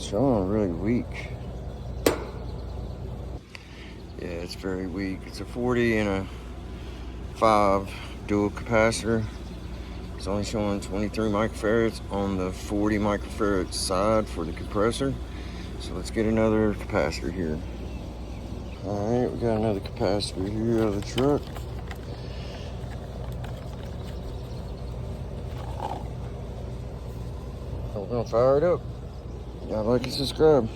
showing really weak. Yeah, it's very weak. It's a 40 and a 5 dual capacitor. It's only showing 23 microfarads on the 40 microfarad side for the compressor. So let's get another capacitor here. All right, we got another capacitor here out of the truck. We're gonna fire it up. Y'all like and subscribe.